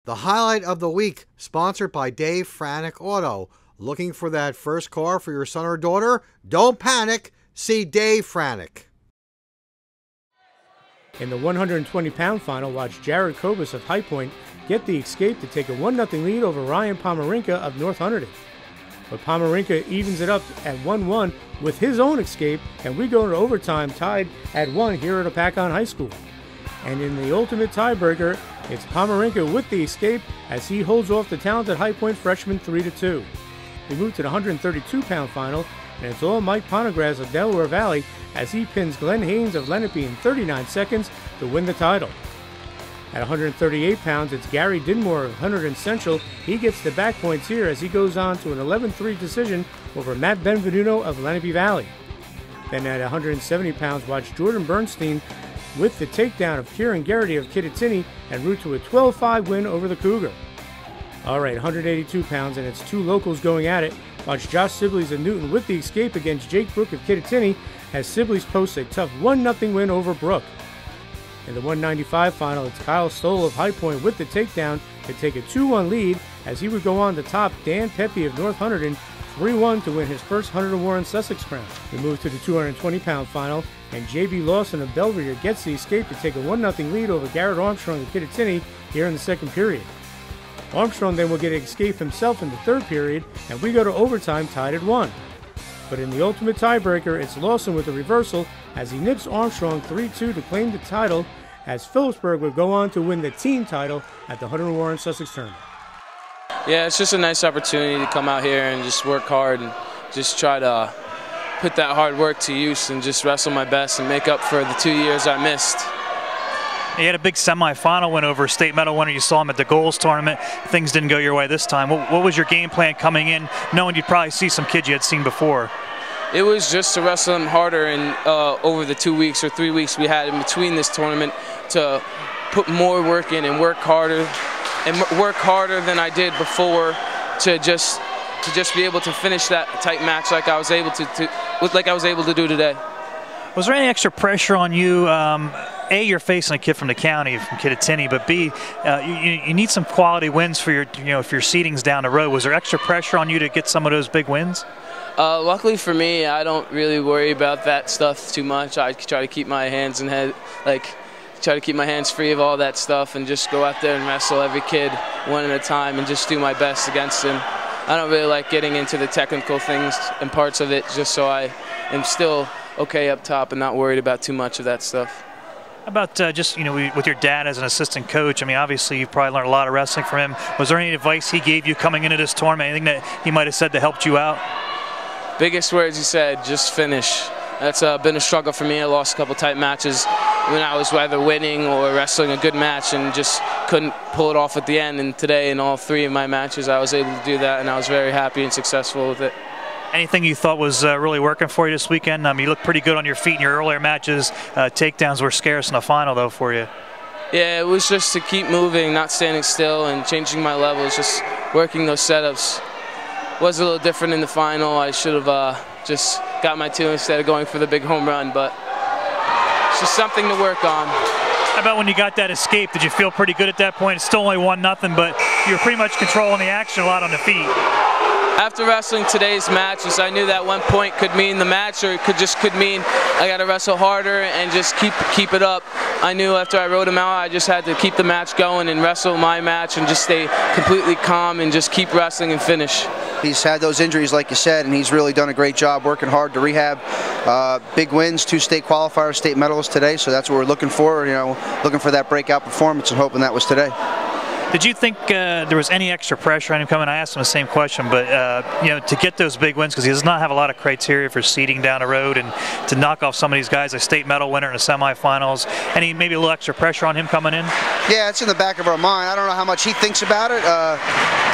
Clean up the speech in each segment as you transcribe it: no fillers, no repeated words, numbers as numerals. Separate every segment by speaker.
Speaker 1: The highlight of the week, sponsored by Dave Franek Auto. Looking for that first car for your son or daughter? Don't panic. See Dave Franek.
Speaker 2: In the 120-pound final, watch Jared Kobus of High Point get the escape to take a 1-0 lead over Ryan Pomerenka of North Hunterdon. But Pomerenka evens it up at 1-1 with his own escape, and we go to overtime tied at 1 here at Apacon High School. And in the ultimate tiebreaker, it's Pomerenka with the escape as he holds off the talented High Point freshman 3-2. We move to the 132-pound final, and it's all Mike Ponegras of Delaware Valley as he pins Glenn Haynes of Lenape in 39 seconds to win the title. At 138 pounds, it's Gary Dinmore of Hunterdon Central. He gets the back points here as he goes on to an 11-3 decision over Matt Benvenuto of Lenape Valley. Then at 170 pounds, watch Jordan Bernstein with the takedown of Kieran Garrity of Kittatinny and route to a 12-5 win over the Cougar. All right, 182 pounds, and it's two locals going at it. Watch Josh Sibley's of Newton with the escape against Jake Brook of Kittatinny as Sibley's posts a tough 1-0 win over Brook. In the 195 final, it's Kyle Stoll of High Point with the takedown to take a 2-1 lead as he would go on to top Dan Pepe of North Hunterdon 3-1 to win his first Hunterdon-Warren-Sussex crown. We move to the 220-pound final, and J.B. Lawson of Belvedere gets the escape to take a 1-0 lead over Garrett Armstrong of Kittatinny here in the second period. Armstrong then will get an escape himself in the third period, and we go to overtime tied at 1. But in the ultimate tiebreaker, it's Lawson with a reversal as he nips Armstrong 3-2 to claim the title, as Phillipsburg would go on to win the team title at the Hunterdon-Warren-Sussex tournament.
Speaker 3: Yeah, it's just a nice opportunity to come out here and just work hard and just try to put that hard work to use and just wrestle my best and make up for the 2 years I missed.
Speaker 4: You had a big semifinal win over a state medal winner. You saw him at the goals tournament. Things didn't go your way this time. What was your game plan coming in, knowing you'd probably see some kids you had seen before?
Speaker 3: It was just to wrestle them harder and over the 2 weeks or 3 weeks we had in between this tournament to put more work in and work harder than I did before to just be able to finish that tight match like I was able to do today.
Speaker 4: Was there any extra pressure on you? A, you're facing a kid from the county, from Kittatinny, but B, you need some quality wins for your, if your seeding's down the road. Was there extra pressure on you to get some of those big wins?
Speaker 3: Luckily for me, I don't really worry about that stuff too much. I try to keep my hands and head, try to keep my hands free of all that stuff and just go out there and wrestle every kid one at a time and just do my best against them. I don't really like getting into the technical things and parts of it, just so I am still okay up top and not worried about too much of that stuff.
Speaker 4: How about just, with your dad as an assistant coach? I mean, obviously you've probably learned a lot of wrestling from him. Was there any advice he gave you coming into this tournament? Anything that he might have said that helped you out?
Speaker 3: Biggest words he said, just finish. That's been a struggle for me. I lost a couple tight matches when I was either winning or wrestling a good match and just couldn't pull it off at the end. And today in all 3 of my matches I was able to do that, and I was very happy and successful with it.
Speaker 4: Anything you thought was really working for you this weekend? You looked pretty good on your feet in your earlier matches. Takedowns were scarce in the final, though, for you.
Speaker 3: Yeah, it was just to keep moving, not standing still, and changing my levels, just working those setups. Was a little different in the final. I should have just got my 2 instead of going for the big home run, but it's just something to work on.
Speaker 4: How about when you got that escape? Did you feel pretty good at that point? It's still only 1-0, but you were pretty much controlling the action a lot on the feet.
Speaker 3: After wrestling today's matches, I knew that 1 point could mean the match, or it could mean I got to wrestle harder and just keep it up. I knew after I wrote him out, I just had to keep the match going and wrestle my match and just stay completely calm and just keep wrestling and finish.
Speaker 5: He's had those injuries, like you said, and he's really done a great job working hard to rehab. Big wins, 2 state qualifiers, state medalists today, so that's what we're looking for. Looking for that breakout performance and hoping that was today.
Speaker 4: Did you think there was any extra pressure on him coming? I asked him the same question, but to get those big wins, because he does not have a lot of criteria for seeding down the road, and to knock off some of these guys, a state medal winner in the semifinals, any maybe a little extra pressure on him coming in?
Speaker 5: Yeah, it's in the back of our mind. I don't know how much he thinks about it.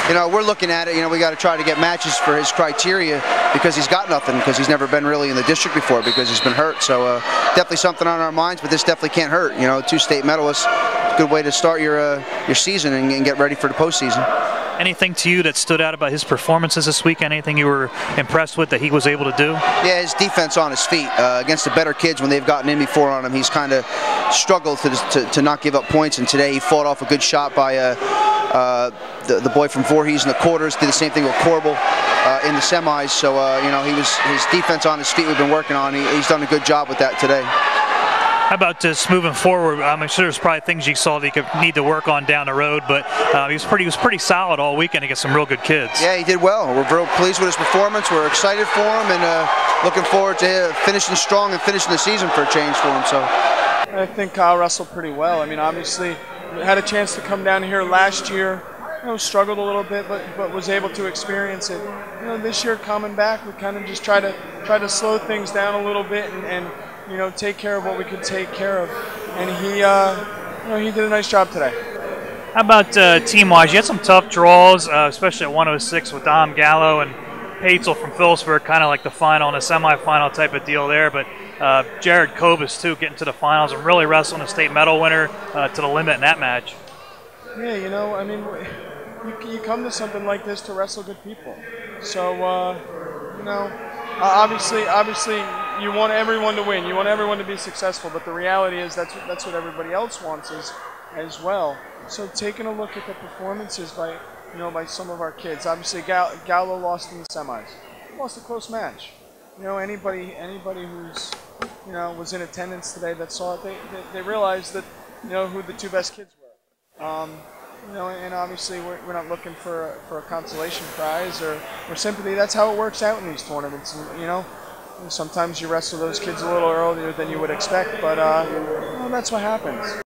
Speaker 5: We're looking at it. We got to try to get matches for his criteria because he's got nothing, because he's never been really in the district before because he's been hurt. So definitely something on our minds, but this definitely can't hurt. 2 state medalists, good way to start your season and get ready for the postseason.
Speaker 4: Anything to you that stood out about his performances this weekend? Anything you were impressed with that he was able to do?
Speaker 5: Yeah, his defense on his feet against the better kids when they've gotten in before on him. He's kind of struggled to not give up points, and today he fought off a good shot by The boy from Voorhees in the quarters did the same thing with Corbel in the semis. So you know, his defense on his feet we've been working on. He's done a good job with that today.
Speaker 4: How about just moving forward? I'm sure there's probably things you saw that he could need to work on down the road, but he was pretty solid all weekend against some real good kids.
Speaker 5: Yeah, he did well. We're real pleased with his performance. We're excited for him and looking forward to finishing strong and finishing the season for a change for him. So
Speaker 6: I think Kyle wrestled pretty well. I mean, obviously, had a chance to come down here last year. You know, struggled a little bit, but was able to experience it. You know, this year coming back, we kind of just try to slow things down a little bit and you know, take care of what we could take care of. And he, you know, he did a nice job today.
Speaker 4: How about team-wise? You had some tough draws, especially at 106 with Dom Gallo and Paetzel from Phillipsburg, kind of like the final and a semifinal type of deal there. But Jared Kobus, too, getting to the finals and really wrestling a state medal winner to the limit in that match.
Speaker 6: Yeah, you know, I mean, you come to something like this to wrestle good people. So, you know, obviously, you want everyone to win. You want everyone to be successful. But the reality is that's what everybody else wants as well. So taking a look at the performances by some of our kids. Obviously, Gallo lost in the semis. Lost a close match. You know, anybody who's was in attendance today that saw it, they realized that who the two best kids were. You know, and obviously we're not looking for a consolation prize or sympathy. That's how it works out in these tournaments. And, you know, sometimes you wrestle those kids a little earlier than you would expect, but well, that's what happens.